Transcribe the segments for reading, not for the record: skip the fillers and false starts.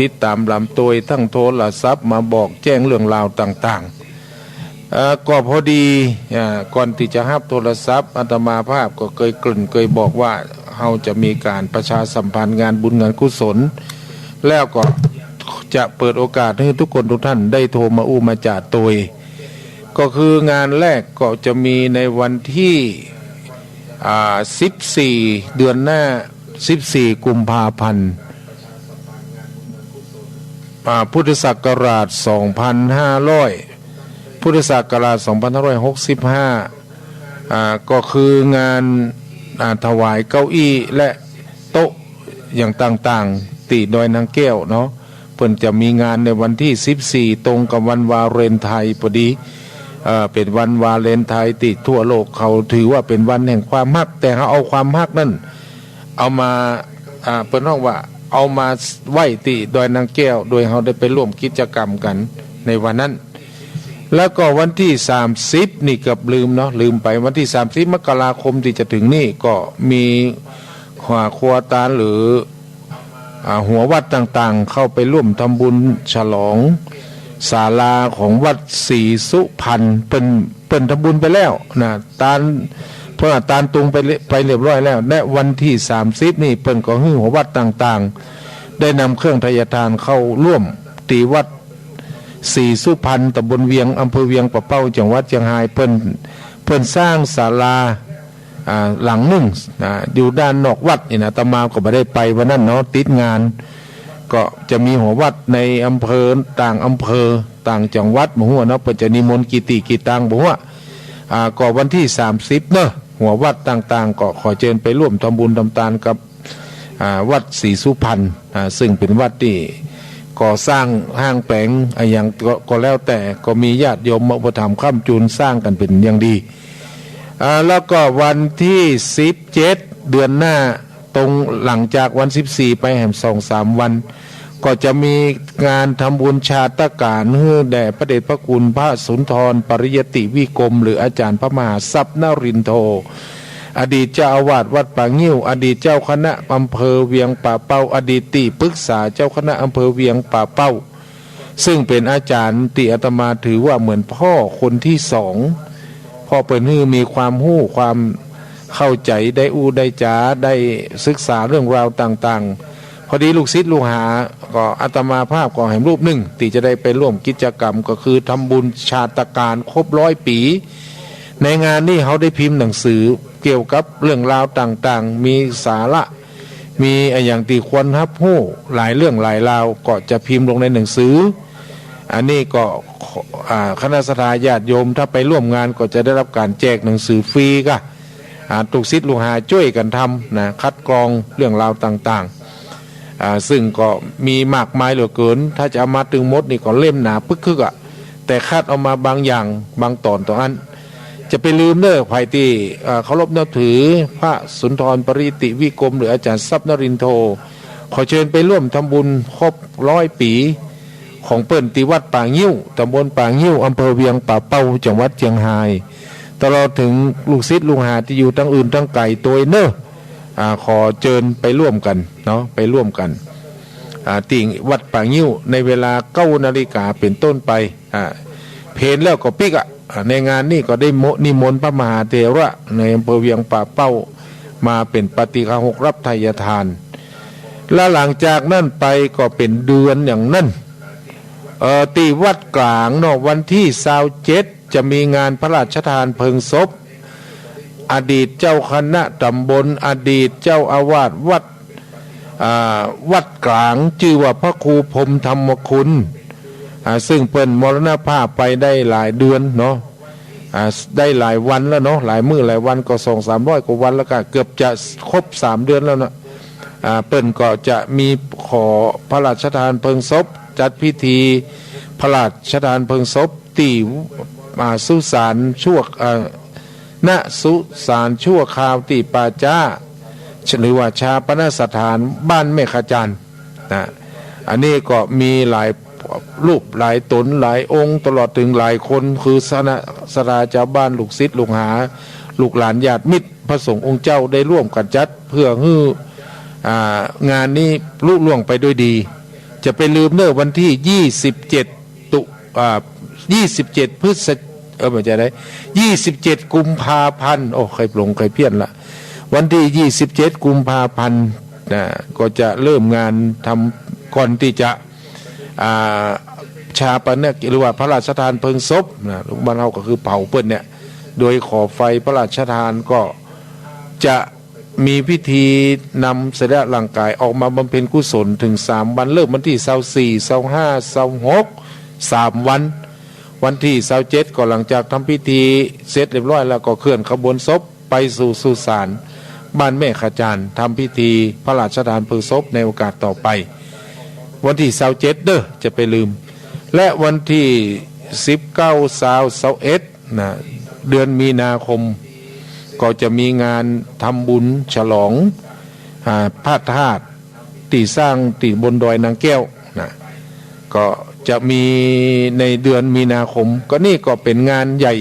ติดตามลำตัวทั้งโทรศัพท์มาบอกแจ้งเรื่องราวต่างๆก็พอดีก่อนที่จะรับโทรศัพท์อาตมาภาพก็เคยบอกว่าเราจะมีการประชาสัมพันธ์งานบุญงานกุศลแล้วก็จะเปิดโอกาสให้ทุกคนทุกท่านได้โทรมามาจาดตัวก็คืองานแรกก็จะมีในวันที่14เดือนหน้า14กุมภาพันธ์พุทธศักราช2500พุทธศักราช2565ก็คืองานถวายเก้าอี้และโต๊ะอย่างต่างๆตีดอยนางแก้วเนาะเพิ่นจะมีงานในวันที่14ตรงกับวันวาเลนไทน์พอดีเป็นวันวาเลนไทน์ติทั่วโลกเขาถือว่าเป็นวันแห่งความฮักแต่เขาเอาความฮักนั่นเอามาเพิ่นบอกว่าเอามาไหว้ติดอยนางแก้วโดยเขาได้ไปร่วมกิจกรรมกันในวันนั้นแล้วก็วันที่30นี่เกือบลืมไปวันที่30มกราคมที่จะถึงนี่ก็มีครัวตาลหรือหัววัดต่างๆเข้าไปร่วมทำบุญฉลองศาลาของวัดศรีสุพรรณเป็นทำบุญไปแล้วนะตาลเพื่อตาลตุงไปเรียบร้อยแล้วและวันที่30นี่เปิ้นก็หัววัดต่างๆได้นำเครื่องทายทานเข้าร่วมตีวัดศรีสุพรรณตำบลเวียงอำเภอเวียงปะเป้าจังหวัดเชียงรายเพิ่นสร้างศาลาหลังหนึ่งอยู่ด้านนอกวัดนี่นะอาตมาก็ไม่ได้ไปวันนั้นเนาะติดงานก็จะมีหัววัดในอำเภอต่างจังหวัดบ่ฮู้เนาะเพิ่นจะนิมนต์กี่ตังบ่ฮู้ก็วันที่30เนาะหัววัดต่างๆก็ขอเชิญไปร่วมทำบุญทำทานกับวัดศรีสุพรรณซึ่งเป็นวัดที่ก่อสร้างห้างแปลงอย่างก็แล้วแต่ก็มีญาติโยมมาอุปถัมภ์ค้ำจุนสร้างกันเป็นอย่างดีแล้วก็วันที่17เดือนหน้าตรงหลังจากวัน14ไปแหม 2-3 วันก็จะมีงานทำบุญชาตการเพื่อแด่พระเดชพระคุณพระสุนทรปริยติวิกรมหรืออาจารย์พระมหาทรัพย์นรินทร์โทอดีตเจ้าอาวาสวัดป่างิ้วอดีตเจ้าคณะอำเภอเวียงป่าเป้าอดีตที่ปรึกษาเจ้าคณะอำเภอเวียงป่าเป้าซึ่งเป็นอาจารย์ที่อาตมาถือว่าเหมือนพ่อคนที่สองพ่อเปิ่นฮือมีความหู้ความเข้าใจได้ได้จาได้ศึกษาเรื่องราวต่างๆพอดีลูกศิษย์ลูกหาก็อาตมาภาพก็แห่งรูปหนึ่งที่จะได้ไปร่วมกิจกรรมก็คือทำบุญชาตการครบ100 ปีในงานนี้เขาได้พิมพ์หนังสือเกี่ยวกับเรื่องราวต่างๆมีสาระมีอย่างที่ควรรับรู้หลายเรื่องหลายราวก็จะพิมพ์ลงในหนังสืออันนี้ก็คณะสัตยาติโยมถ้าไปร่วมงานก็จะได้รับการแจกหนังสือฟรีก็ตุกศิษย์ลูกหาช่วยกันทำนะคัดกรองเรื่องราวต่างๆซึ่งก็มีมากมายเหลือเกินถ้าจะเอามาตึงมดนี่ก็เล่มหนาปึ๊กคึกแต่คาดเอามาบางอย่างบางตอนตรงนั้นจะไปลืมเด้อไผ่ที่เคารพนับถือพระสุนทรปริยติวิกรมหรืออาจารย์ทรัพย์นรินทร์โทขอเชิญไปร่วมทำบุญครบ100 ปีของเปิ้นที่วัดป่างิ้วตำบลป่างิ้วอำเภอเวียงป่าเป้าจังหวัดเชียงรายตลอดถึงลูกศิษย์ลูกหาที่อยู่ทั้งอื่นทั้งไกลตัวเนอะขอเชิญไปร่วมกันเนาะไปร่วมกันที่วัดป่างิ้วในเวลา9 นาฬิกาเป็นต้นไปเพลนแล้วก็ปิกในงานนี้ก็ได้นิมนต์พระมหาเถระในอำเภอเวียงป่าเป้ามาเป็นปฏิฆาหกรับทายทานและหลังจากนั้นไปก็เป็นเดือนอย่างนั้นตีวัดกลางเนาะวันที่27จะมีงานพระราชทานเพลิงศพอดีตเจ้าคณะตำบลอดีตเจ้าอาวาสวัดกลางชื่อว่าพระครูพรหมธรรมคุณซึ่งเป็นมรณภาพไปได้หลายเดือนเนาะได้หลายวันแล้วเนาะหลายมื้อหลายวันก็200-300 กว่าวันแล้วก็เกือบจะครบ3 เดือนแล้วนะเปิ้นก็จะมีขอพระราชทานเพลิงศพจัดพิธีพระราชทานเพลิงศพที่สุสานณสุสานชั่วคราวที่ป่าจ้าหรือว่าชาปนสถานบ้านแม่ขจารนะอันนี้ก็มีหลายรูปหลายตนหลายองค์ตลอดถึงหลายคนคือสราชาวบ้านลูกศิษย์ลูกหาลูกหลานญาติมิตรพระสงฆ์องค์เจ้าได้ร่วมกันจัดเพื่อให้งานนี้ลุล่วงไปด้วยดี จะไปลืมเนอะวันที่2727พฤศมันจะได้27กุมภาพันธ์โอ้ใครปลงใครเพี้ยนละวันที่27กุมภาพันธ์นะก็จะเริ่มงานทำก่อนที่จะชาปนกิจหรือว่าพระราชทานเพลิงศพนะลูกบ้านเราก็คือเผาเปิ้นเนี่ยโดยขอไฟพระราชทานก็จะมีพิธีนำสรีระร่างกายออกมาบำเพ็ญกุศลถึง3วันเริ่มวันที่24 25 26 3วันวันที่27ก็หลังจากทำพิธีเสร็จเรียบร้อยแล้วก็เคลื่อนขบวนศพไปสู่สุสานบ้านแม่ขจารทำพิธีพระราชทานเพลิงศพในโอกาสต่อไปวันที่27เด้อจะไปลืมและวันที่19 20 21นะเดือนมีนาคมก็จะมีงานทำบุญฉลองพระธาตุที่สร้างที่บนดอยนางแก้วนะก็จะมีในเดือนมีนาคมก็นี่ก็เป็นงานใหญ่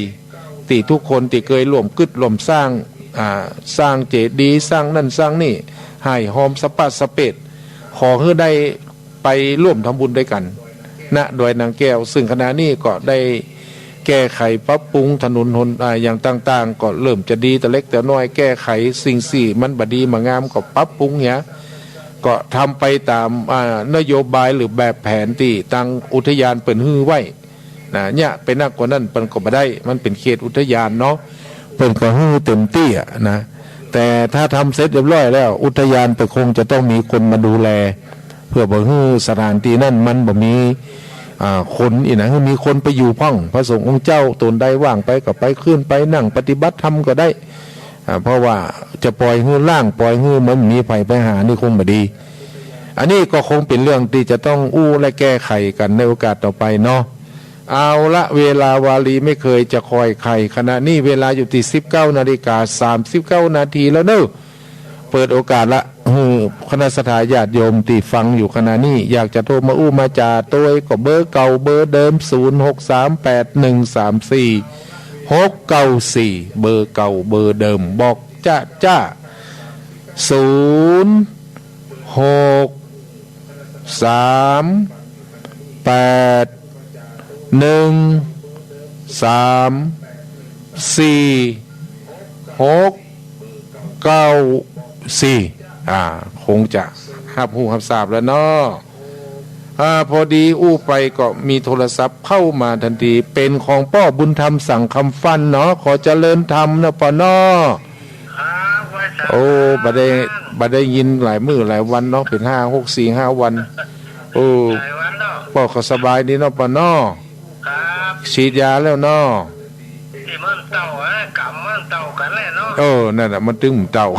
ที่ทุกคนที่เคยร่วมกึศร่วมสร้างเจดีย์สร้างนั่นสร้างนี่ให้หอมสะปะสะเปดขอให้ได้ไปร่วมทำบุญด้วยกันณดอยนางแก้วซึ่งขณะนี้ก็ได้แก้ไขปรับปรุงถนนหนอย่างต่างๆก็เริ่มจะดีแต่เล็กแต่น้อยแก้ไขสิ่งสี่มันบดีมางามก็ปรับปรุงเนี่ยก็ทำไปตามนโยบายหรือแบบแผนที่ตั้งอุทยานเปิดฮื้อไว้นะเนี่ยเป็นนักกว่านั้นเปิดก็ไม่ได้มันเป็นเขตอุทยานเนาะเปิดก็ฮื้อเต็มที่นะแต่ถ้าทำเสร็จเรียบร้อยแล้วอุทยานเปิดคงจะต้องมีคนมาดูแลเพื่อบ่ฮื้อสถานที่นั่นมันบ่มีคนอีกนะมีคนไปอยู่พ่องพระสงฆ์องค์เจ้าตนใดว่างไปก็ไปขึ้นไปนั่งปฏิบัติธรรมก็ได้เพราะว่าจะปล่อยหื้อล่างปล่อยหื้อมันมีไผไปหานี่คงไม่ดีอันนี้ก็คงเป็นเรื่องที่จะต้องอู้และแก้ไขกันในโอกาสต่อไปเนาะเอาละเวลาวาลีไม่เคยจะคอยใครขณะนี้เวลาอยู่ที่19:39 นาทีแล้วเนอะเปิดโอกาสละคณะสัตยาติโยมที่ฟังอยู่ขณะนี้อยากจะโทรมาอู้มาจาตัวก็เบอร์เก่าเบอร์เดิม0638134694เบอร์เก่าเบอร์เดิมบอกจ้า0631134694คงจะหับหูหับสาบแล้วเนาะพอดีอู้ไปก็มีโทรศัพท์เข้ามาทันทีเป็นของป้อบุญธรรมสั่งคำฟันเนาะขอเจริญธรรมนะป้อเนาะโอ้บ่ได้ยินหลายมื้อหลายวันเนาะเป็น5-6-4-5 วันโอ้ป้อก็สบายดีเนาะป้อเนาะฉีดยาแล้วเนาะที่มันเต่ากำมันเต่ากันแหละเนาะนั่นน่ะมันตึงเต่า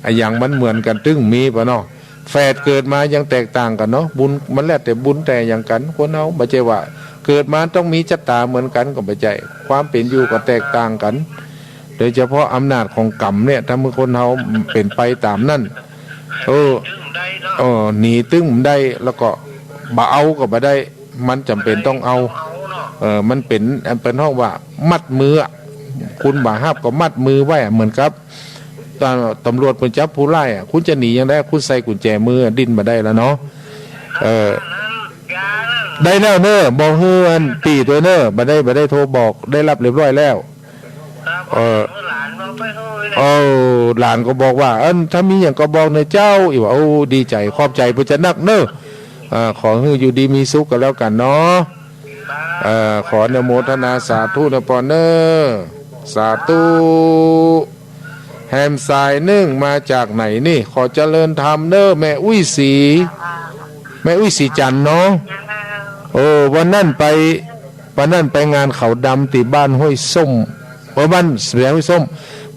ไอ้อย่างมันเหมือนกันตึงมีป่ะเนาะแฝดเกิดมายังแตกต่างกันเนาะบุญมันแล้วแต่บุญแต่อย่างกันคนเฮาบ่ใช่ว่าเกิดมาต้องมีชะตาเหมือนกันก็บ่ใช่ความเป็นอยู่ก็แตกต่างกันโดยเฉพาะอำนาจของกรรมเนี่ยถ้ามือคนเฮาเป็นไปตามนั้นหนีตึงได้แล้วก็บ่เอาก็บ่ได้มันจำเป็นต้องเอามันเป็นห้องว่ามัดมือคุณบ่ห้ามก็มัดมือไว้เหมือนกับตำรวจเป็นจับผู้ร้ายคุณจะหนียังได้คุณใส่กุญแจมือดิ้นมาได้แล้วเนาะได้แล้วเนอะบอกเฮือนปีตัวเนอะบ่ได้โทรบอกได้รับเรียบร้อยแล้วหลานก็บอกว่าถ้ามีอย่างก็บอกในเจ้าอีกว่าดีใจขอบใจเพื่อจะนักเนอะขอให้อยู่ดีมีสุขกันแล้วกันเนาะขออนุโมทนาสาธุนะปอเนอสาธุแฮมสายนึ่งมาจากไหนนี่ขอเจริญธรรมเนอแม่อุ้ยสีจันเนาะวันนั้นไปงานเขาดำที่บ้านห้วยส้มบ้านเสียห้วยส้ม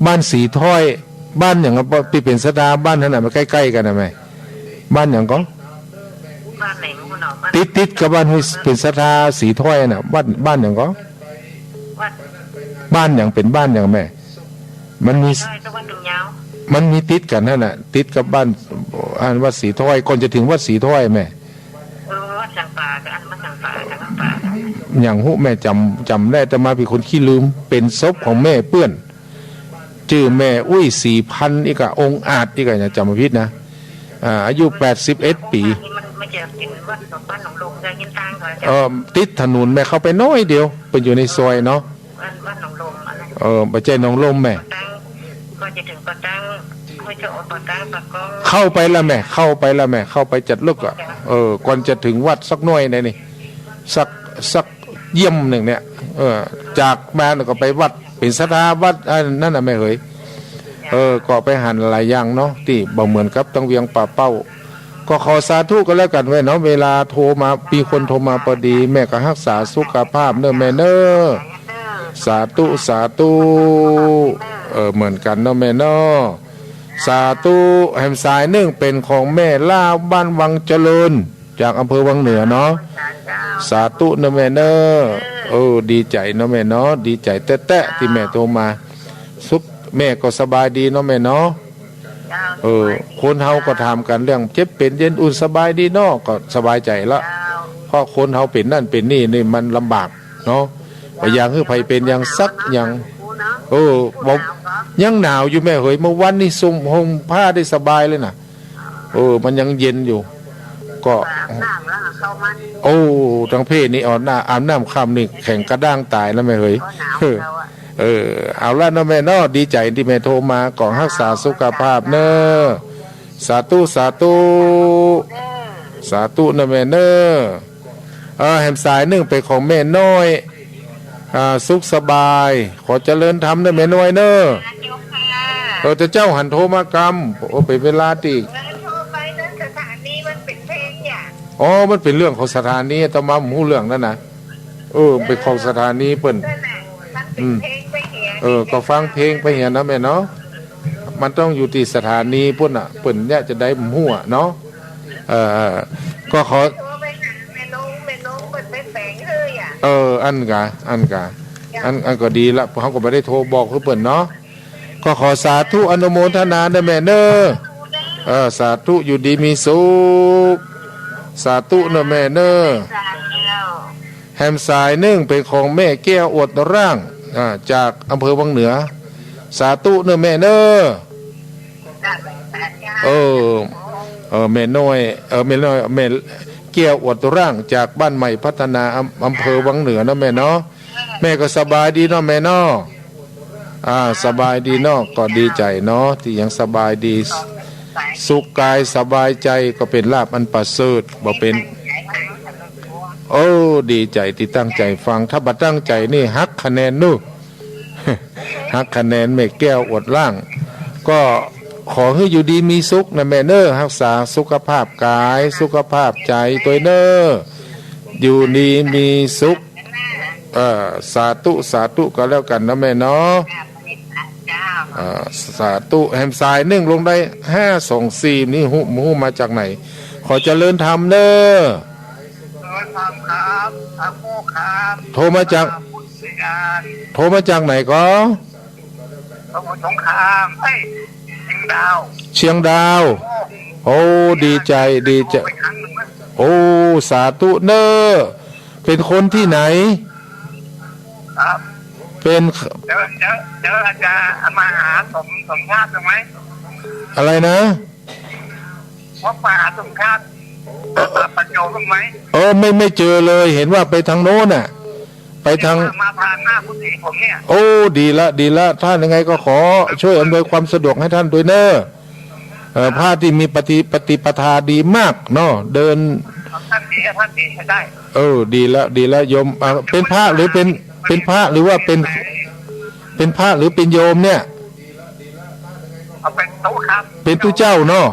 บ้านสีถ้อยบ้านอย่างก็ปีเป็นสตาบ้านนั่นน่ะมันใกล้ๆกันนะแม่บ้านอย่างก็ติดกับบ้านห้วยเป็นสตาสีถ้อยน่ะบ้านอย่างก็บ้านอย่างเป็นบ้านอย่างแม่มันมีติดกันนั่นน่ะติดกับบ้านวัดสีถ้อยก่อนจะถึงวัดสีถ้อยแม่วัดสังปากับวัดสังปาอย่างหูแม่จำได้แต่มาเป็นคนขี้ลืมเป็นศพของแม่เปื้อนชื่อแม่อุ้ย4,000อีกอะองค์อาจอีกอะจำไม่ผิดนะอายุ81 ปี ไม่จะเป็นวัดบ้านหนองลงจะยินตังก่อนจะติดถนนแม่เข้าไปน้อยเดียวเป็นอยู่ในซอยเนาะบ้านหนองลงอะไรปัจจัยหนองลมแม่ก็จะถึงปะตังก็จะออกปะตังปะกองเข้าไปละแม่เข้าไปจัดลึกก่อนจะถึงวัดสักหน่อยนี่สักเยี่ยมหนึ่งเนี่ยจากมาก็ไปวัดเป็นสถาวัดนั่นน่ะแม่เอ๋ยก็ไปหันหลายอย่างเนาะที่บ่เหมือนกับต้องเวียงป่าเป้าก็ขอสาธุก็แล้วกันไว้เนาะเวลาโทรมาปีคนโทรมาพอดีแม่ก็รักษาสุขภาพเด้อแม่เด้อสาธุเหมือนกันเนาะแม่เนาะสาธุแหมสายหนึ่งเป็นของแม่ล่าบ้านวังเจริญจากอำเภอวังเหนือเนาะสาธุเนาะแม่เนาะดีใจเนาะแม่เนาะดีใจแต๊ะๆที่แม่โทรมาสุขแม่ก็สบายดีเนาะแม่เนาะคนเฮาก็ถามกันเรื่องเจ็บเป็นเย็นอุ่นสบายดีเนาะก็สบายใจละเพราะคนเฮาเป็นนั่นเป็นนี่มันลำบากเนาะอย่างคือไผเป็นอย่างซักอย่างบอกยังหนาวอยู่แม่เฮ้ยเมื่อวันนี้ซุ่มห่มผ้าได้สบายเลยน่ะมันยังเย็นอยู่ก็ทั้งเพศนี่อ่อนหน้าอาบน้ำค่ำนี่แข็งกระด้างตายแล้วแม่เฮ้ยเอาละนะแม่เนาะดีใจที่แม่โทรมาก่อนรักษาสุขภาพเนอะสาธุนะแม่เนอะแหมสายหนึ่งเป็นของแม่น้อยสุขสบายขอเจริญธรรมนะแม่น้อยเนอะจะเจ้าหันโทรมากรรมเป็นเวลาตีสถานีมันเป็นเพลงอย่างมันเป็นเรื่องของสถานีต้องมาหูเรื่องนั่นนะเป็นของสถานีเปิ้นก็ฟังเพลงไปเหียนะแม่เนาะมันต้องอยู่ที่สถานีพุ่นอ่ะเปิ้นเนี่ยจะได้หัวเนาะก็ขออันก็ดีละเขาก็ไม่ได้โทรบอกเพื่อนเนาะก็ขอสาธุอนุโมทนาเด้อแม่เนอะสาธุอยู่ดีมีสุขสาธุเนอะแม่เนอะแฮมสายนึ่งเป็นของแม่แก้วอวดร่างจากอำเภอวังเหนือสาธุเนอะแม่เนอะแม่น้อยแม่แก้วอวดร่างจากบ้านใหม่พัฒนาอำเภอวังเหนือนะแม่เนาะแม่ก็สบายดีเนาะแม่เนาะสบายดีเนาะก็ดีใจเนาะที่ยังสบายดีสุขกายสบายใจก็เป็นลาภอันประเสริฐบ่เป็นดีใจที่ตั้งใจฟังถ้าบ่ตั้งใจนี่หักคะแนนนู่หักคะแนนแม่แก้วอวดร่างก็ขอให้อยู่ดีมีสุขนะแม่เนอรักษาสุขภาพกายสุขภาพใจตัวเนออยู่ดีมีสุขสาธุก็แล้วกันนะแม่เนาะสาธุแหมสายนึ่งลงได้524นี่หูมาจากไหนขอเจริญธรรมเนอโทรมาจากไหนก็สงครามเชียงดาวดีใจสาธุเนอเป็นคนที่ไหนครับเป็นเดี๋ยวอาจารย์มาหาสมชาติไหมอะไรนะว่ามาหาสมชาติประโยชน์ไหมไม่เจอเลยเห็นว่าไปทางโน้นน่ะไปทางมาผ่านหน้ากุฏิผมเนี่ยดีละท่านยังไงก็ขอช่วยอำนวยความสะดวกให้ท่านด้วยเนอะพระที่มีปฏิปทาดีมากเนาะเดินท่านดีใช้ได้ดีละโยมเป็นพระหรือเป็นพระหรือว่าเป็นพระหรือเป็นโยมเนี่ยเป็นตู้ครับเป็นตู้เจ้าเนาะ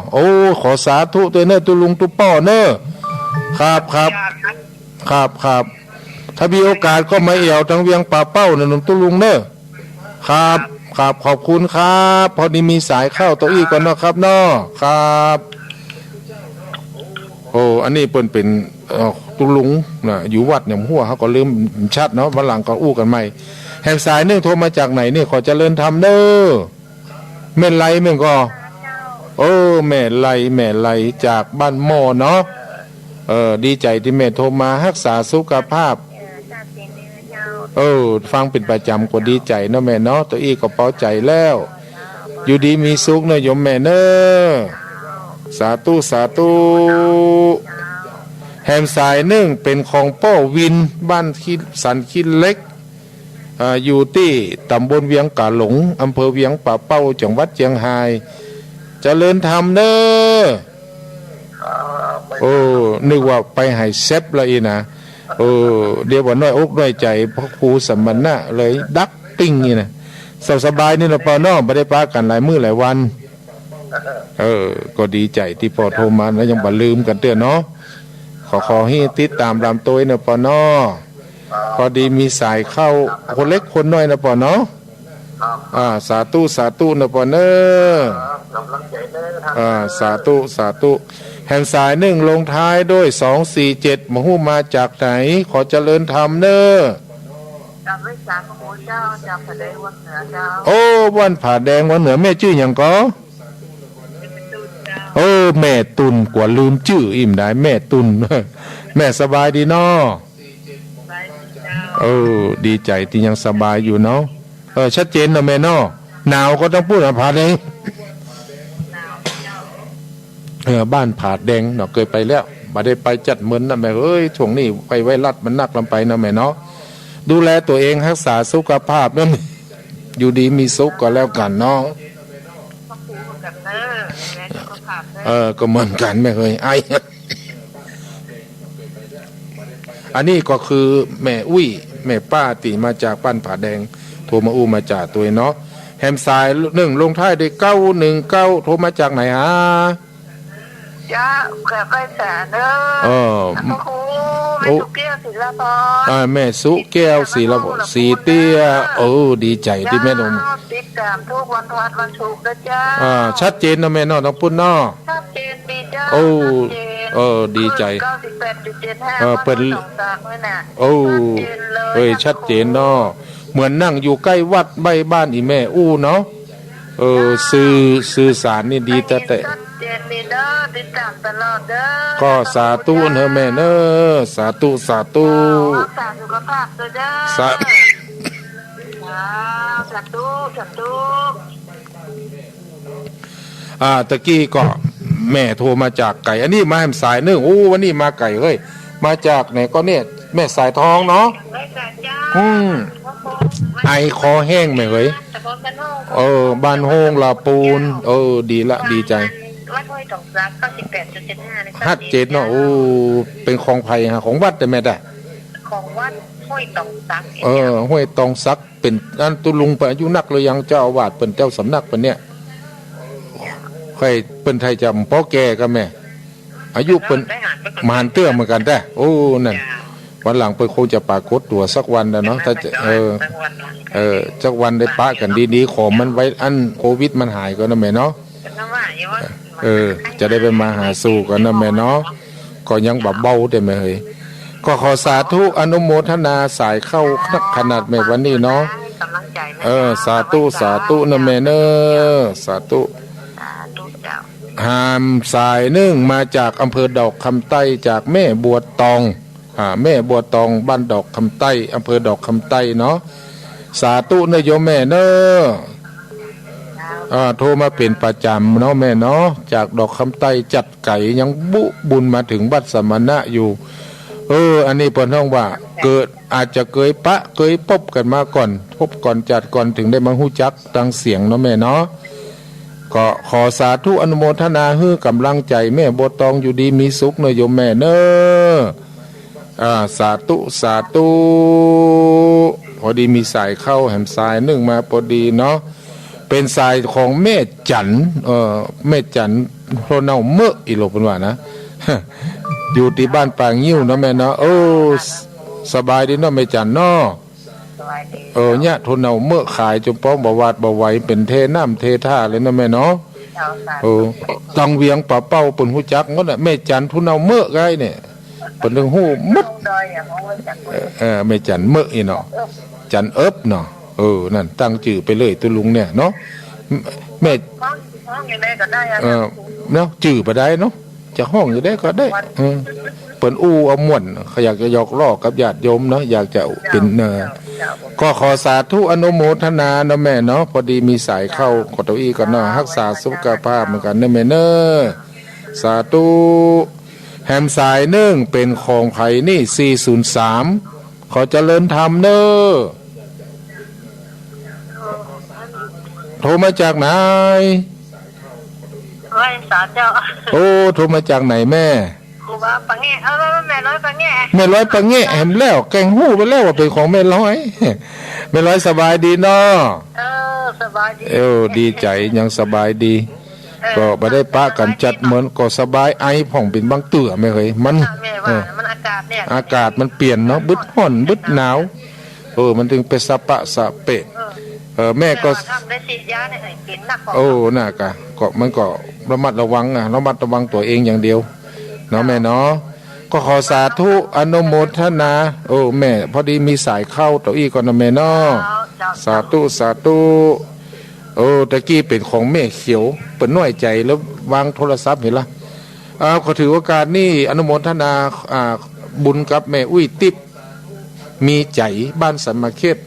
ขอสาธุตัวเนอะตุลุงตุป้อเนอะครับถ้ามีโอกาสก็มาเอี่ยวทางเวียงป่าเป้าหนุ่มตุลุงเนอะครับขอบคุณครับพอดีมีสายเข้าตัวอีกก่อนเนาะครับเนาะครับอันนี้เป็นตุลุงนะอยู่วัดเนี่ยหัวเขาก็ลืมชัดเนาะวันหลังก็อู้กันใหม่แหมสายนึงโทรมาจากไหนนี่ขอเจริญธรรมเด้อแม่ไลแม่ก็แม่ไลจากบ้านหม้อเนาะดีใจที่แม่โทรมารักษาสุขภาพฟังเป็นประจำก็ดีใจเนาะแม่เนาะตัวอีก็พอใจแล้วอยู่ดีมีสุขเนาะโยมแม่เนาะสาธุ แฮมสายหนึ่งเป็นของป้อวินบ้านคิดสันคิดเล็กอยู่ที่ตำบลเวียงกาหลงอำเภอเวียงป่าเป้าจังหวัดเชียงรายเจริญธรรมเด้อโอ้นึกว่าไปให้เซฟเลยนะเดี๋ยวว่าน้อยอกน้อยใจพระครูสัมมณะเลยดักติ้งนี่นะสบายนี่นะปอน้อไม่ได้ปากันหลายมื้อหลายวันก็ดีใจที่พอโทรมาแล้วยังบ่ลืมกันเด้อเนาะขอให้ติดตามรำตัวนะปอน้อพอดีมีสายเข้าคนเล็กคนน้อยนะปอเนาะสาธุนะปอเนอสาธุแห่งสายหนึ่งลงท้ายด้วย247มหูมาจากไหนขอเจริญธรรมเนอจากวิสาขโมเจ้าจากผาแดงวันเหนือเจ้าโอ้วันผาแดงวันเหนือแม่ชื่ออย่างก็แม่ตุนกว่าลืมชื่ออิ่มได้แม่ตุนแม่สบายดีเนาะดีใจที่ยังสบายอยู่เนาะชัดเจนนะแม่เนาะหนาวก็ต้องพูดผาแดงบ้านผาแดงเนาะเคยไปแล้วมาได้ไปจัดเหมือนนะแม่ช่วงนี้ไปไวรัสมันนักลำไปนะแม่เนาะดูแลตัวเองรักษาสุขภาพนั่นอยู่ดีมีสุขก็แล้วกันเนาะก็เหมือนกันแม่ไออันนี้ก็คือแม่อุ้ยแม่ป้าตีมาจากบ้านผาแดงโทรมามาจากตัวเนาะแฮมสาย1ลงท้ายด้วย919โทรมาจากไหนฮะจ้าแกไปแสนเด้อแม่สุเกี้ยวศิลปแม่สุแก้วศิลปสีเตี้ยดีใจที่แม่นมติดตามทุกวันศุกร์นะจ้าชัดเจนนะแม่เนาะต้องพูดเนาะชัดเจนดีจ้าดีใจเปิดชัดเจนเนาะเหมือนนั่งอยู่ใกล้วัดใบบ้านอีแม่เนาะสื่อสารนี่ดีแต่ก็สาธุเนอะแม่เนอะสาธุสาสุขภาพเด้อสาธุตะกี้ก็แม่โทรมาจากไก่อันนี้มาแหมสายนึงวันนี้มาไก่เฮ้ยมาจากไหนก็เนี่ยแม่สายทองเนาะไอคอแห้งแม่เฮ้ยบ้านโฮงลาปูนดีละดีใจวัดห้วยตองซัก98.75ฮัดเจนเนาะเป็นของไผ่ฮะของวัดแต่แม่ได้ของวัดห้วยตองซักห้วยตองซักเป็นอันตุลุงไปอายุนักเลยยังเจ้าอาวาสเป็นเจ้าสำนักเป็นเนี่ยใครเป็นไทยจำพ่อแก่ก็แม่อายุเป็นมานเตื้อเหมือนกันได้นั่นวันหลังไปคงจะปากฏตัวสักวันนะเนาะถ้าสักวันได้ปะกันดีๆขอมันไว้อันโควิดมันหายก็นะแม่เนาะจะได้ไปมาหาสู่กันนะแม่เนาะก็ยังแบบเบาแต่แม่เฮ้ยก็ขอสาธุอนุโมทนาสายเข้าขนาดแม่วันนี้เนาะสาธุนะแม่เนอะสาธุหามสายนึ่งมาจากอำเภอดอกคำใต้จากแม่บัวตองแม่บัวตองบ้านดอกคำใต้อำเภอดอกคำใต้เนาะสาธุนะโยมแม่เนอะโทรมาเป็นประจำเนาะแม่เนาะจากดอกคำใต้จัดไก่ยังบุญมาถึงบัดสมณะอยู่อันนี้เปิ้นฮ้องว่าเกิดอาจจะเคยพบกันมาก่อนพบก่อนจัดก่อนถึงได้มาฮู้จักตังเสียงเนาะแม่เนาะก็ขอสาธุอนุโมทนาให้กำลังใจแม่บัวตองอยู่ดีมีสุขเนาะโยมแม่เนอะสาธุพอดีมีสายเข้าแหมสายนึ่งมาพอดีเนาะเป็นสายของแม่จันแม่จันโพเนาเมื่ออีหลบเป็นว่านะ อยู่ที่บ้านปางงิ้วเนาะแม่เนาะสบายดีเนาะแม่จันเนาะเนี่ยโทนเนาเมื่อขายจนป้องบ่วาดบ่ไหวเป็นเทน้ำเทท่าเลยเนาะแม่เนาะตังเวียงป่าเป้าปนหูจักงดแม่จันทุนเนาเมื่อไงเนี่ยเป็นเรื่องหูมัดแม่จันเมื่ออีเนาะจันเอิบเนาะนั่นตั้งจื่อไปเลยตุลุงเนี่ยเนาะแม่เนาะจื่อไปได้เนาะจะห้องอยู่ได้ก็ได้เปิ่นเอาม่วนเขาอยากจะยอกล้อกับญาติโยมเนาะอยากจะเป็นก็ขอสาธุอนุโมทนาเนาะแม่เนาะพอดีมีสายเข้ากดเก้าอี้กันเนาะรักษาสุขภาพเหมือนกันเนาะแม่เนาะสาธุ แฮมสายนึ่งเป็นของไผ่นี่403ขอเจริญธรรมเนอโทรมาจากไหนร้อยสามเจ้าโอ้โทรมาจากไหนแม่ครูบาปังแง่แม่ร้อยปังแง่แม่ร้อยปังแง่แฮมแล้วแกงหู้ไปแล้วว่าเป็นของแม่ร้อยแม่ร้อยสบายดีเนาะสบายดีดีใจยังสบายดีก็ไม่ได้ปะกันจัดเหมือนก็สบายไอผ่องเป็นบางเตื่อไม่เคยมันมันอากาศเนี่ยอากาศมันเปลี่ยนเนาะบึดห่อนบึดหนาวมันถึงเป็นสะปะสะเปะแม่ก็ทำได้ฉีดยาเนี่ยกินหนักน่ะก็มันก็ระมัดระวังระมัดระวังตัวเองอย่างเดียวเนาะแม่เนาะก็ขอสาธุอนุโมทนาแม่พอดีมีสายเข้าตัวอีก่อนนะแม่เนาะสาธุสาธุตะกี้เป็นของแม่เขียวเปิดน้อยใจแล้ววางโทรศัพท์เห็นละขอถือโอกาสนี่อนุโมทนาบุญกับแม่อุ้ยติ๊บมีใจบ้านสันมาเขต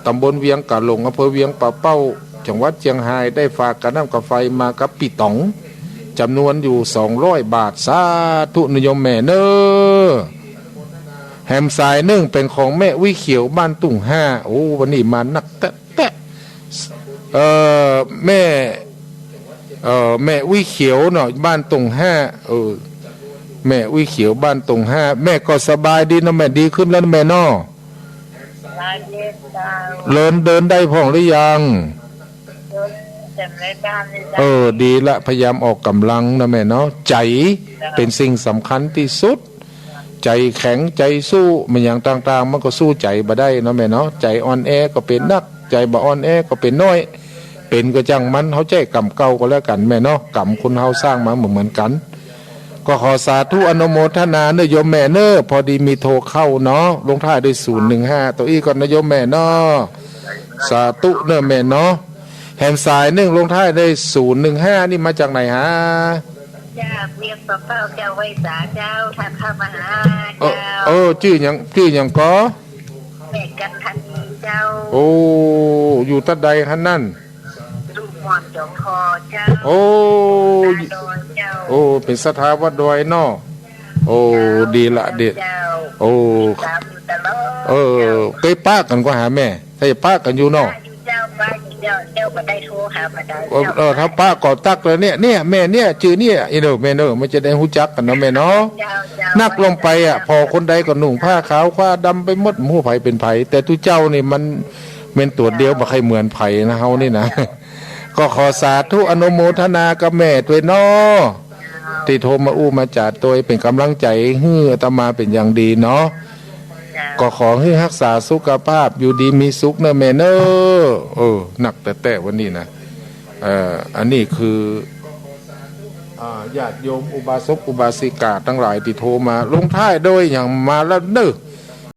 ตำบลเวียงกะหลงอำเภอเวียงป่าเป้าจังหวัดเชียงรายได้ฝากกระน้ำกระไฟมากับปีต๋องจำนวนอยู่200 บาทสาธุนิยมแม่เนอแฮมสายนึ่งเป็นของแม่วิเขียวบ้านตุ่ง5วันนี้มานักแตะแม่วิเขียวเนาะบ้านตุ่ง5แม่วิเขียวบ้านตุ่ง5แม่ก็สบายดีนะแม่ดีขึ้นแล้วแม่เนาะเดินได้พ่องหรือยังดีละพยายามออกกำลังนะแม่เนาะใจเป็นสิ่งสำคัญที่สุดใจแข็งใจสู้มันอย่างต่างๆมันก็สู้ใจบ่ได้นะแม่เนาะใจอ่อนแอก็เป็นนักใจบ่อ่อนแอก็เป็นน้อยเป็นก็จังมันเขาใจกรรมเก่าก็แล้วกันแม่เนาะกรรมคุณเฮาสร้างมาเหมือนกันก็ขอสาธุอนุโมทนาเนโยมแม่เนอพอดีมีโทรเข้าเนาะลงท้ายด้วย015ตัวอีก่อนนโยมแม่เนาะสาธุเนอแม่เนาะแฮมสายนึ่งลงท้ายได้015นี่มาจากไหนฮะเรียกป้าเป้าเจ้าไว้สาเจ้าทักเข้ามาหาเจ้าชื่อยังก็แม่กันทันทีเจ้าอยู่ตัดใดฮันนั่นลูกหมอนจงคอเจ้าเป็นสถาวัดดอยเนาะดีละเด็ดเคยป้ากันก็หาแม่ถ้าจะป้ากันอยู่เนาะถ้าป้าก่อตักเลยเนี่ยแม่เนี่ยชื่อเนี่ยแม่เนอมันจะได้หูจักกันเนาะแม่เนาะนักลงไปพอคนใดก็หนุ่งผ้าขาวผ้าดำไปหมดหูไผ่เป็นไผ่แต่ทุเจ้านี่มันเป็นตัวเดียวบ่ใครเหมือนไผ่นะเฮานี่นะก็ขอสาธุอนุโมทนากับแม่ด้วยเนาะที่โทรมามาจัดตัวเป็นกำลังใจให้อาตมาเป็นอย่างดีเนาะก็ขอให้รักษาสุขภาพอยู่ดีมีสุขนะแม่เนอหนักแต่วันนี้นะอันนี้คือญาติโยมอุบาสกอุบาสิกาทั้งหลายที่โทรมาลงท้ายโดยอย่างมาแล้วเนอ